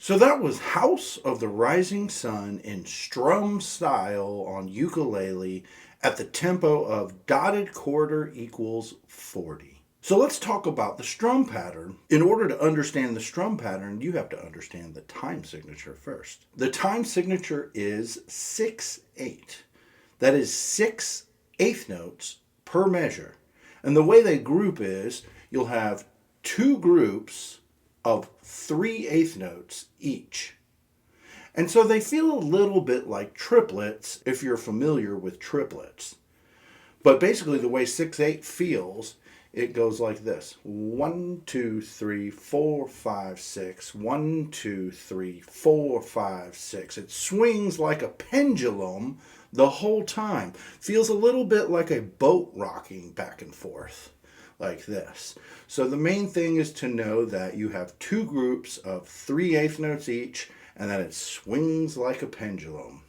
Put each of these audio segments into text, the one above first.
So that was House of the Rising Sun in strum style on ukulele at the tempo of dotted quarter equals 40. So let's talk about the strum pattern. In order to understand the strum pattern, you have to understand the time signature first. The time signature is 6/8. That is 6 eighth notes per measure. And the way they group is you'll have two groups of 3 eighth notes each. And so they feel a little bit like triplets if you're familiar with triplets. But basically the way 6/8 feels, it goes like this. 1, 2, 3, 4, 5, 6. 1, 2, 3, 4, 5, 6. It swings like a pendulum the whole time. Feels a little bit like a boat rocking back and forth like this. So the main thing is to know that you have two groups of 3 eighth notes each and that it swings like a pendulum.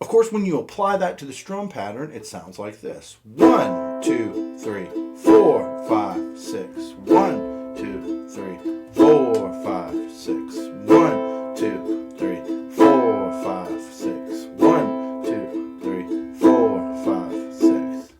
Of course, when you apply that to the strum pattern, it sounds like this. 1, 2, 3, 4, 5, 6. 1, 2, 3, 4, 5, 6. 1, 2, 3, 4, 5, 6. 1, 2, 3, 4, 5, 6.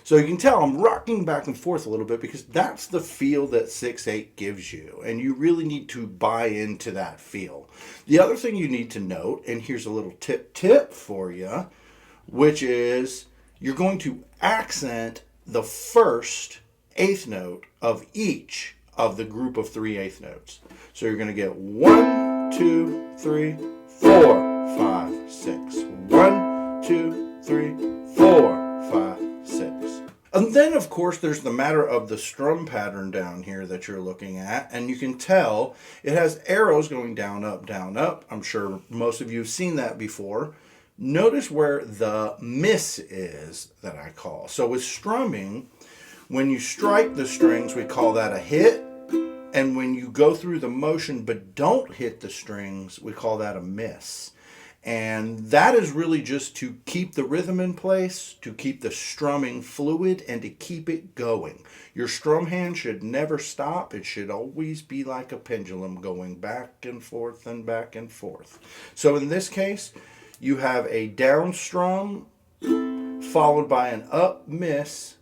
So you can tell I'm rocking back and forth a little bit because that's the feel that 6/8 gives you. And you really need to buy into that feel. The other thing you need to note, and here's a little tip for you, which is you're going to accent the first eighth note of each of the group of 3 eighth notes. So you're going to get 1, 2, 3, 4, 5, 6. 1, 2, 3, 4, 5, 6. And then, of course, there's the matter of the strum pattern down here that you're looking at. And you can tell it has arrows going down, up, down, up. I'm sure most of you have seen that before. Notice where the miss is that I call. So with strumming, when you strike the strings, we call that a hit. And when you go through the motion but don't hit the strings, we call that a miss. And that is really just to keep the rhythm in place, to keep the strumming fluid, and to keep it going. Your strum hand should never stop. It should always be like a pendulum going back and forth and back and forth. So in this case, you have a down strum followed by an up miss,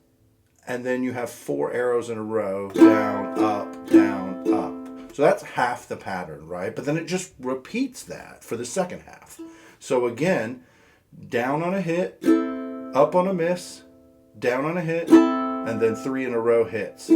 and then you have 4 arrows in a row, down, up, down, up. So that's half the pattern, right? But then it just repeats that for the second half. So again, down on a hit, up on a miss, down on a hit, and then 3 in a row hits.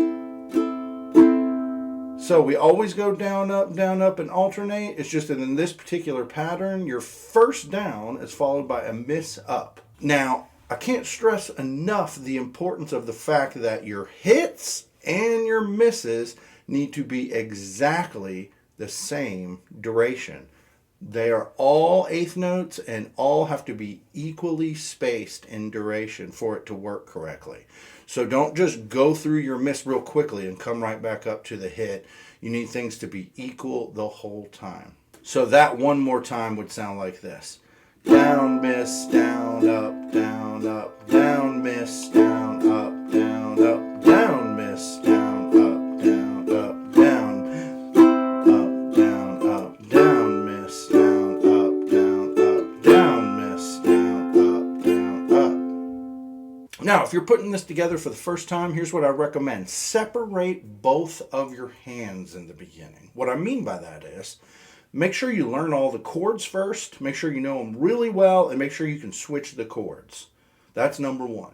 So we always go down, up, and alternate. It's just that in this particular pattern, your first down is followed by a miss up. Now, I can't stress enough the importance of the fact that your hits and your misses need to be exactly the same duration. They are all eighth notes and all have to be equally spaced in duration for it to work correctly. So don't just go through your miss real quickly and come right back up to the hit. You need things to be equal the whole time. So that one more time would sound like this. Down, miss, down, up, down, up, down, miss, down, up, down, up, down, miss, down, up, down, up, down, up, down, up, down, miss, down, up, down, up, down, miss, down, up, down, up. Now, if you're putting this together for the first time, here's what I recommend. Separate both of your hands in the beginning. What I mean by that is, make sure you learn all the chords first, make sure you know them really well, and make sure you can switch the chords. That's number 1.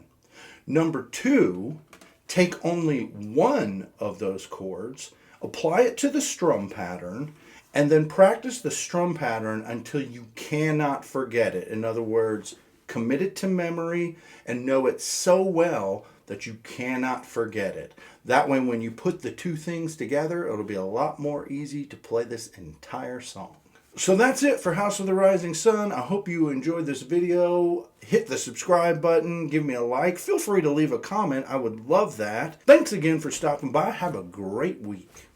Number 2, take only one of those chords, apply it to the strum pattern, and then practice the strum pattern until you cannot forget it. In other words, commit it to memory and know it so well that you cannot forget it. That way, when you put the two things together, it'll be a lot more easy to play this entire song. So that's it for House of the Rising Sun. I hope you enjoyed this video. Hit the subscribe button, give me a like. Feel free to leave a comment. I would love that. Thanks again for stopping by. Have a great week.